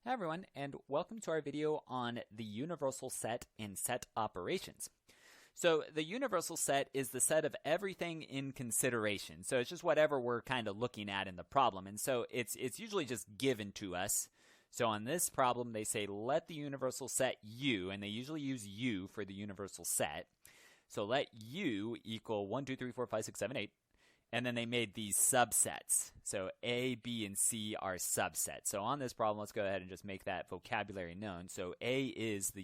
Hi everyone, and welcome to our video on the universal set and set operations. So the universal set is the set of everything in consideration. So it's just whatever we're kind of looking at in the problem. And so it's usually just given to us. So on this problem, they say let the universal set U, and they usually use U for the universal set. So let U equal 1, 2, 3, 4, 5, 6, 7, 8. And then they made these subsets. So A, B, and C are subsets. So on this problem, let's go ahead and just make that vocabulary known. So A is the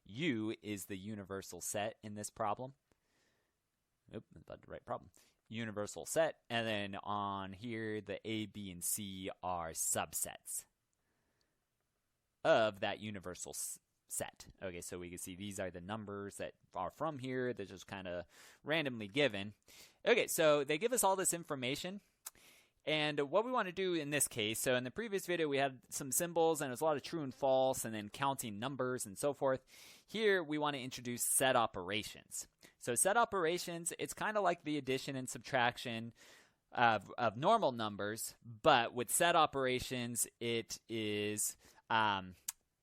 U is the universal set in this problem. Oop, that's not the right problem. Universal set. And then on here, the A, B, and C are subsets of that universal set. Okay, so we can see these are the numbers that are from here. They're just kind of randomly given. Okay, so they give us all this information. And what we want to do in this case, so in the previous video we had some symbols and it was a lot of true and false and then counting numbers and so forth. Here we want to introduce set operations. So set operations, it's kind of like the addition and subtraction of normal numbers, but with set operations it is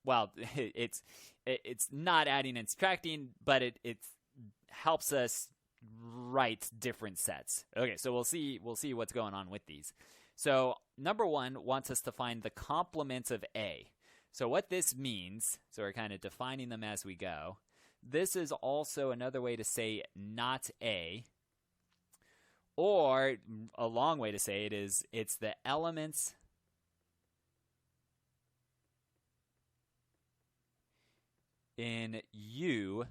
well, it's not adding and subtracting, but it helps us write different sets. Okay, so we'll see what's going on with these. So number one wants us to find the complement of A. So what this means, so we're kind of defining them as we go. This is also another way to say not A, or a long way to say it is it's the elements in U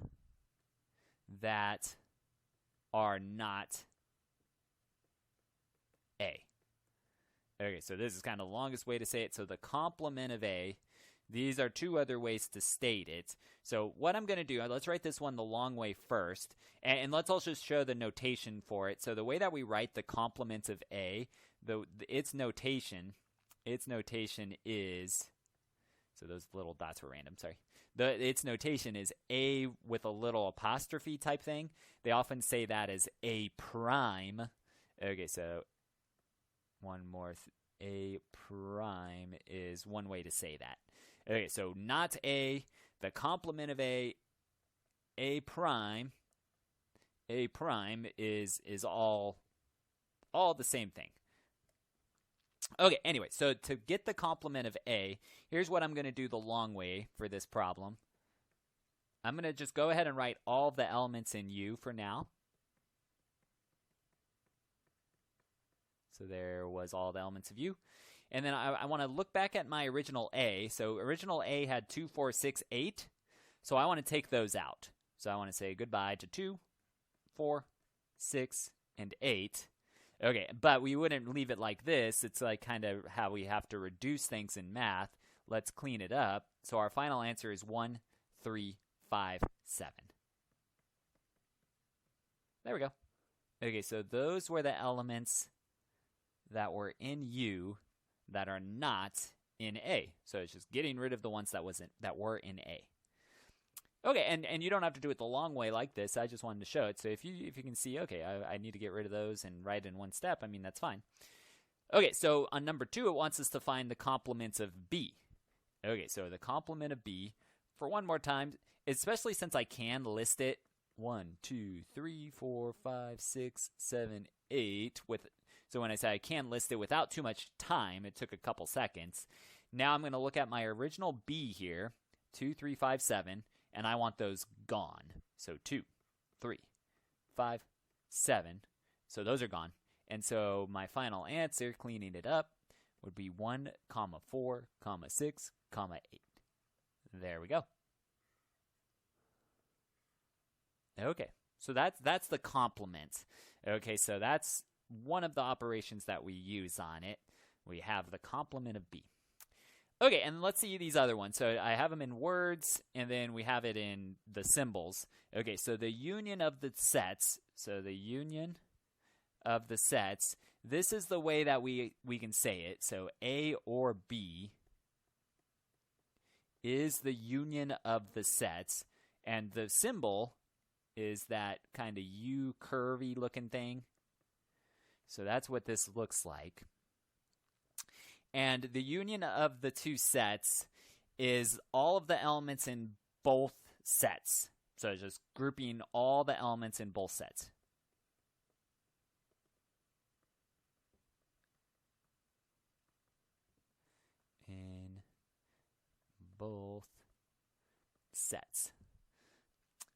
that are not A. Okay, so this is kind of the longest way to say it. So the complement of A, these are two other ways to state it. So what I'm going to do, let's write this one the long way first, and let's also show the notation for it. So the way that we write the complement of A, its notation is, so those little dots were random, sorry. Its notation is A with a little apostrophe type thing. They often say that as A prime. Okay, so one more. A prime is one way to say that. Okay, so not A, the complement of A prime. A prime is all the same thing. Okay, anyway, so to get the complement of A, here's what I'm going to do the long way for this problem. I'm going to just go ahead and write all the elements in U for now. So there was all the elements of U. And then I want to look back at my original A. So original A had 2, 4, 6, 8. So I want to take those out. So I want to say goodbye to 2, 4, 6, and 8. Okay, but we wouldn't leave it like this. It's like kind of how we have to reduce things in math. Let's clean it up. So our final answer is 1, 3, 5, 7. There we go. Okay, so those were the elements that were in U that are not in A. So it's just getting rid of the ones that were in A. Okay, and you don't have to do it the long way like this. I just wanted to show it. So if you can see, okay, I need to get rid of those and write in one step, I mean, that's fine. Okay, so on number 2, it wants us to find the complement of B. Okay, so the complement of B, for one more time, especially since I can list it, 1, 2, 3, 4, 5, 6, 7, 8. So when I say I can list it without too much time, it took a couple seconds. Now I'm going to look at my original B here, 2, 3, 5, 7. And I want those gone. So 2, 3, 5, 7. So those are gone. And so my final answer, cleaning it up, would be 1, 4, 6, 8. There we go. Okay, so that's the complement. Okay, so that's one of the operations that we use on it. We have the complement of B. Okay, and let's see these other ones. So I have them in words, and then we have it in the symbols. Okay, so the union of the sets. So the union of the sets. This is the way that we can say it. So A or B is the union of the sets. And the symbol is that kind of U curvy looking thing. So that's what this looks like. And the union of the two sets is all of the elements in both sets. So just grouping all the elements in both sets. In both sets.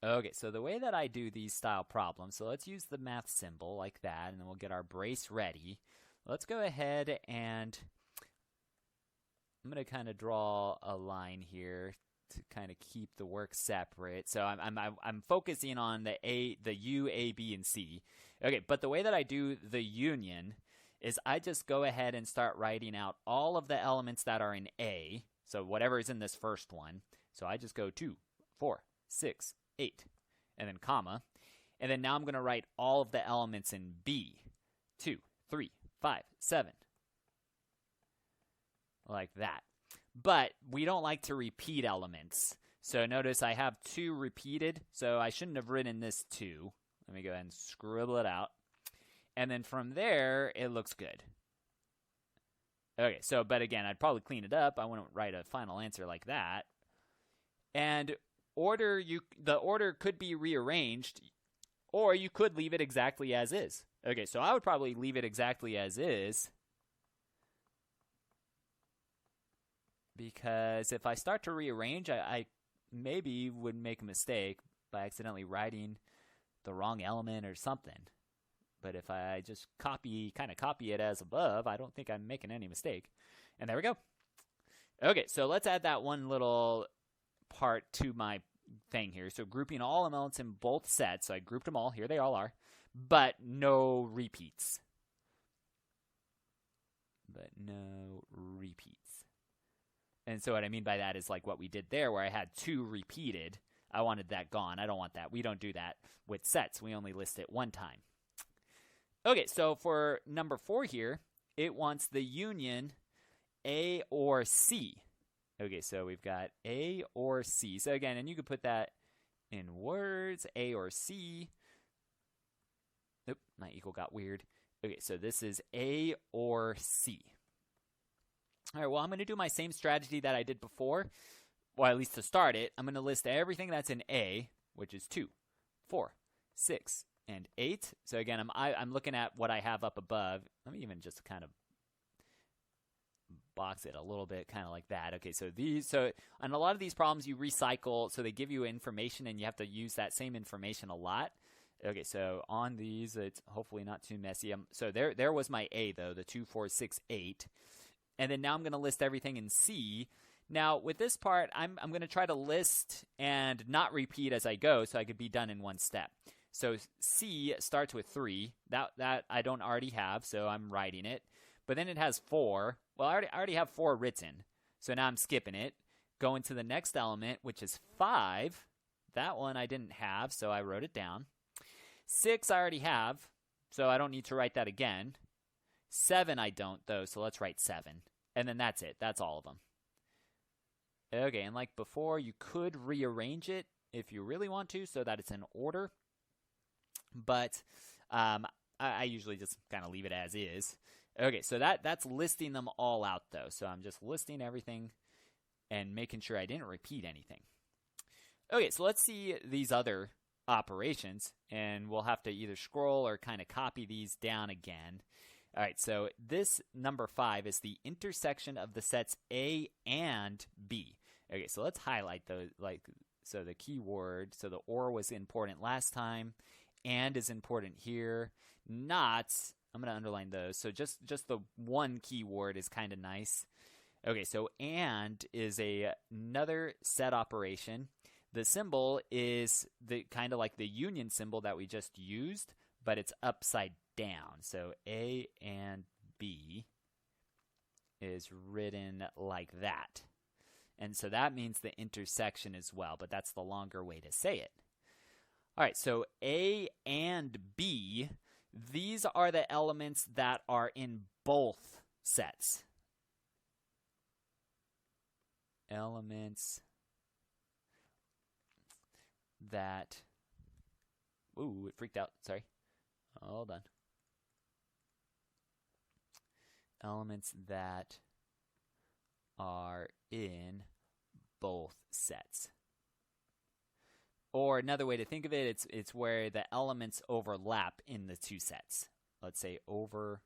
Okay, so the way that I do these style problems, so let's use the math symbol like that, and then we'll get our brace ready. Let's go ahead and I'm going to kind of draw a line here to kind of keep the work separate. So I'm focusing on the U, A, B, and C. Okay, but the way that I do the union is I just go ahead and start writing out all of the elements that are in A. So whatever is in this first one. So I just go 2, 4, 6, 8, and then comma. And then now I'm going to write all of the elements in B. 2, 3, 5, 7. Like that. But we don't like to repeat elements. So notice I have 2 repeated, so I shouldn't have written this 2. Let me go ahead and scribble it out. And then from there, it looks good. Okay, so, but again, I'd probably clean it up. I wouldn't write a final answer like that. And the order could be rearranged, or you could leave it exactly as is. Okay, so I would probably leave it exactly as is, because if I start to rearrange, I maybe would make a mistake by accidentally writing the wrong element or something. But if I just kind of copy it as above, I don't think I'm making any mistake. And there we go. Okay, so let's add that one little part to my thing here. So grouping all elements in both sets. So I grouped them all. Here they all are. But no repeats. And so what I mean by that is like what we did there where I had 2 repeated. I wanted that gone. I don't want that. We don't do that with sets. We only list it one time. Okay, so for number 4 here, it wants the union A or C. Okay, so we've got A or C. So again, and you could put that in words, A or C. Oop, my equal got weird. Okay, so this is A or C. All right, well, I'm going to do my same strategy that I did before. Well, at least to start it, I'm going to list everything that's in A, which is 2, 4, 6, and 8. So again, I'm looking at what I have up above. Let me even just kind of box it a little bit, kind of like that. Okay, so on a lot of these problems, you recycle, so they give you information, and you have to use that same information a lot. Okay, so on these, it's hopefully not too messy. So there was my A, though, the 2, 4, 6, 8. And then now I'm going to list everything in C. Now, with this part, I'm going to try to list and not repeat as I go, so I could be done in one step. So C starts with 3. That I don't already have, so I'm writing it. But then it has 4. Well, I already have 4 written, so now I'm skipping it. Going to the next element, which is 5. That one I didn't have, so I wrote it down. 6 I already have, so I don't need to write that again. 7 I don't, though, so let's write 7. And then that's it. That's all of them. Okay, and like before, you could rearrange it if you really want to so that it's in order. But I usually just kind of leave it as is. Okay, so that's listing them all out, though. So I'm just listing everything and making sure I didn't repeat anything. Okay, so let's see these other operations, and we'll have to either scroll or kind of copy these down again. All right, so this number 5 is the intersection of the sets A and B. Okay, so let's highlight those, so the keyword, so the or was important last time, and is important here. Not, I'm going to underline those. So just the one keyword is kind of nice. Okay, so and is another set operation. The symbol is the kind of like the union symbol that we just used, but it's upside down. So A and B is written like that. And so that means the intersection as well, but that's the longer way to say it. All right, so A and B, these are the elements that are in both sets. Elements that, ooh, it freaked out, sorry. Hold on. Elements that are in both sets. Or another way to think of it, it's where the elements overlap in the two sets. Let's say overlapping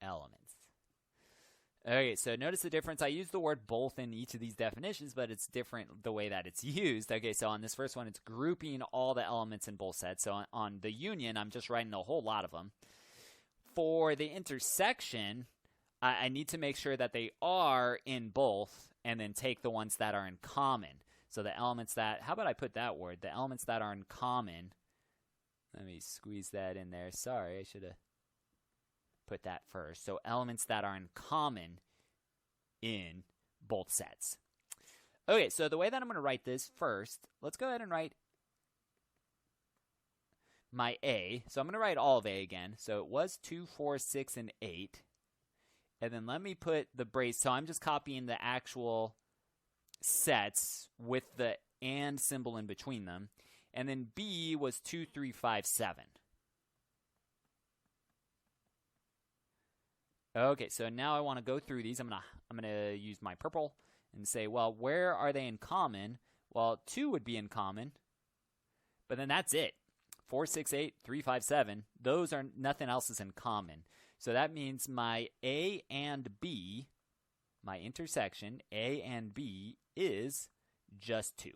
elements. Okay, so notice the difference. I use the word both in each of these definitions, but it's different the way that it's used. Okay, so on this first one, it's grouping all the elements in both sets. So on the union, I'm just writing a whole lot of them. For the intersection, I need to make sure that they are in both and then take the ones that are in common. So the elements that, how about I put that word? The elements that are in common. Let me squeeze that in there. Sorry, I should have put that first. So elements that are in common in both sets. Okay, so the way that I'm going to write this first, let's go ahead and write my A. So I'm going to write all of A again. So it was 2, 4, 6, and 8. And then let me put the brace. So I'm just copying the actual sets with the and symbol in between them. And then B was 2, 3, 5, 7. Okay, so now I want to go through these. I'm gonna use my purple and say, well, where are they in common? Well, 2 would be in common, but then that's it. 4, 6, 8, 3, 5, 7. Those are nothing else is in common. So that means my A and B, my intersection, A and B is just 2.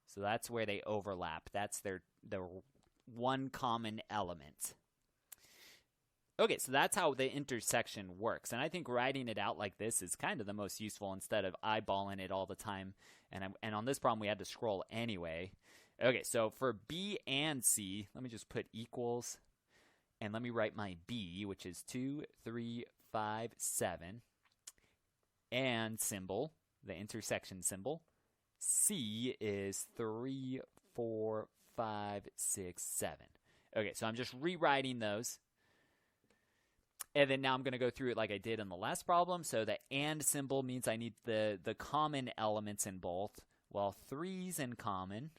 So that's where they overlap. That's their one common element. Okay, so that's how the intersection works. And I think writing it out like this is kind of the most useful instead of eyeballing it all the time. And on this problem, we had to scroll anyway. Okay, so for B and C, let me just put equals. And let me write my B, which is 2, 3, 5, 7. And symbol, the intersection symbol. C is 3, 4, 5, 6, 7. Okay, so I'm just rewriting those. And then now I'm going to go through it like I did in the last problem. So the and symbol means I need the common elements in both. Well, 3's in common,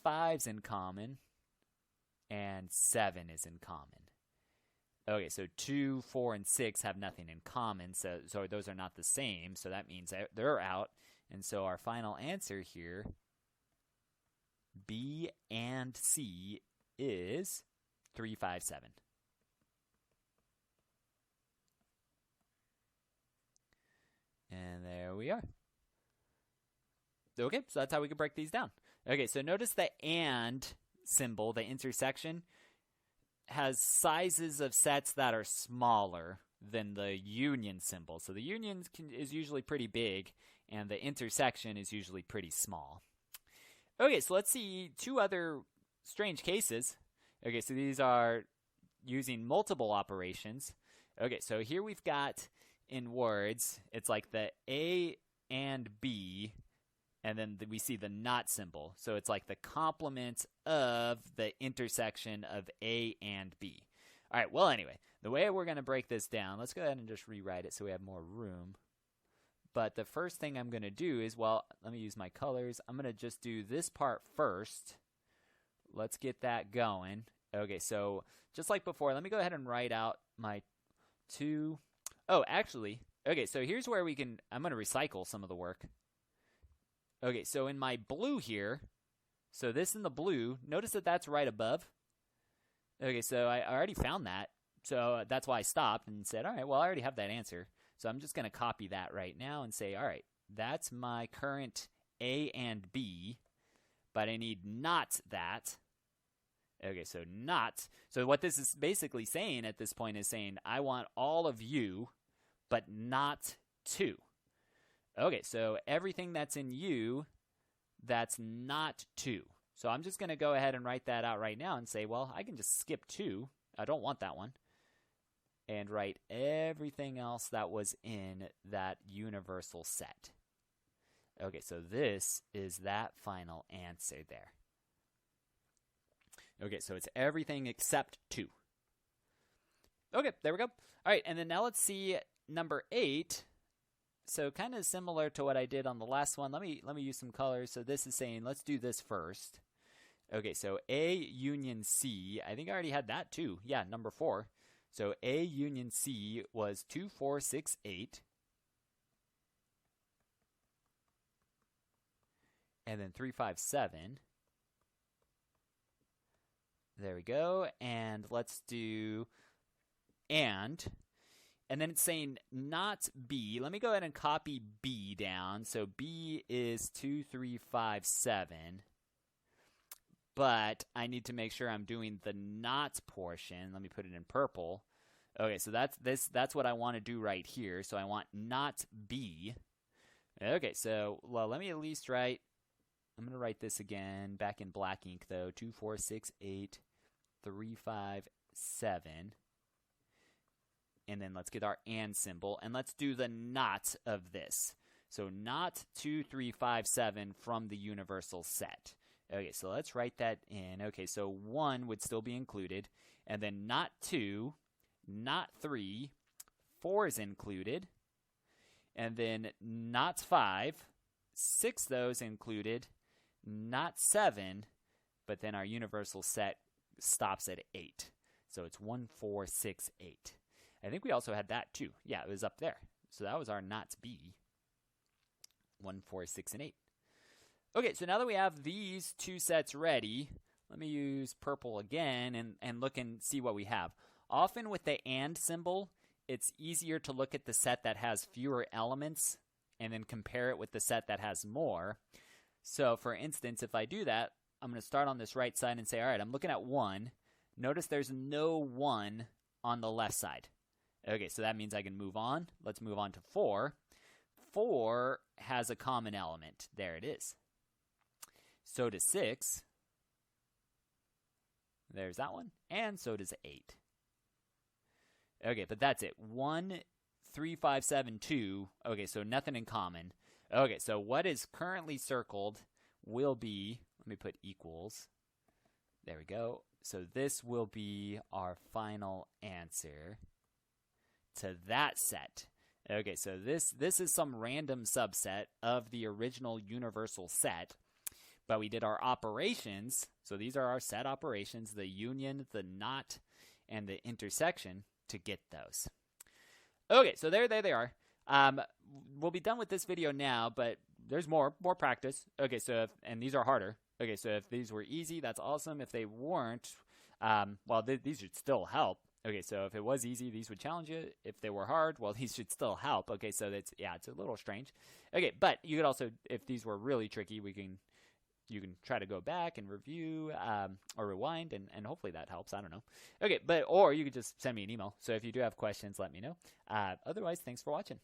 5's in common, and 7 is in common. Okay, so 2, 4, and 6 have nothing in common, so those are not the same. So that means they're out. And so our final answer here, B and C, is 3, 5, 7. And there we are. Okay, so that's how we can break these down. Okay, so notice the and symbol, the intersection, has sizes of sets that are smaller than the union symbol. So the union is usually pretty big, and the intersection is usually pretty small. Okay, so let's see 2 other strange cases. Okay, so these are using multiple operations. Okay, so here we've got in words, it's like the A and B, and then we see the not symbol. So it's like the complement of the intersection of A and B. All right, well, anyway, the way we're going to break this down, let's go ahead and just rewrite it so we have more room. But the first thing I'm going to do is, well, let me use my colors. I'm going to just do this part first. Let's get that going. Okay, so just like before, let me go ahead and write out my 2. Oh, actually, okay, so here's where I'm going to recycle some of the work. Okay, so in my blue here, so this in the blue, notice that that's right above. Okay, so I already found that, so that's why I stopped and said, all right, well, I already have that answer. So I'm just going to copy that right now and say, all right, that's my current A and B, but I need not that. Okay, so not. So what this is basically saying at this point is saying, I want all of you, but not 2. Okay, so everything that's in U, that's not 2. So I'm just going to go ahead and write that out right now and say, well, I can just skip 2. I don't want that one. And write everything else that was in that universal set. Okay, so this is that final answer there. Okay, so it's everything except 2. Okay, there we go. All right, and then now let's see number 8. So kind of similar to what I did on the last one. Let me use some colors. So this is saying, let's do this first. Okay, so A union C. I think I already had that too. Yeah, number 4. So A union C was 2, 4, 6, 8. And then 3, 5, 7. There we go. And let's do and then it's saying not B. Let me go ahead and copy B down. So B is 2, 3, 5, 7. But I need to make sure I'm doing the not portion. Let me put it in purple. Okay, so that's what I want to do right here. So I want not B. Okay, so well, let me at least write. I'm going to write this again back in black ink though. 2, 4, 6, 8, 3, 5, 7. And then let's get our and symbol, and let's do the not of this. So not 2, 3, 5, 7 from the universal set. Okay, so let's write that in. Okay, so 1 would still be included, and then not 2, not 3, 4 is included, and then not 5, 6 those included, not 7, but then our universal set stops at 8. So it's 1, 4, 6, 8. I think we also had that too. Yeah, it was up there. So that was our not B. 1, 4, 6, and 8. Okay, so now that we have these two sets ready, let me use purple again and look and see what we have. Often with the and symbol, it's easier to look at the set that has fewer elements and then compare it with the set that has more. So for instance, if I do that, I'm going to start on this right side and say, all right, I'm looking at 1. Notice there's no 1 on the left side. Okay, so that means I can move on. Let's move on to 4. 4 has a common element. There it is. So does 6. There's that one. And so does 8. Okay, but that's it. 1, 3, 5, 7, 2. Okay, so nothing in common. Okay, so what is currently circled will be, let me put equals. There we go. So this will be our final answer to that set. Okay, so this is some random subset of the original universal set, but we did our operations. So these are our set operations, the union, the not, and the intersection to get those. Okay, so there they are. We'll be done with this video now, but there's more practice. Okay, so and these are harder. Okay, so if these were easy, that's awesome. If they weren't, well, these should still help. Okay, so if it was easy, these would challenge you. If they were hard, well, these should still help. Okay, so it's a little strange. Okay, but you could also, if these were really tricky, you can try to go back and review or rewind, and hopefully that helps. I don't know. Okay, or you could just send me an email. So if you do have questions, let me know. Otherwise, thanks for watching.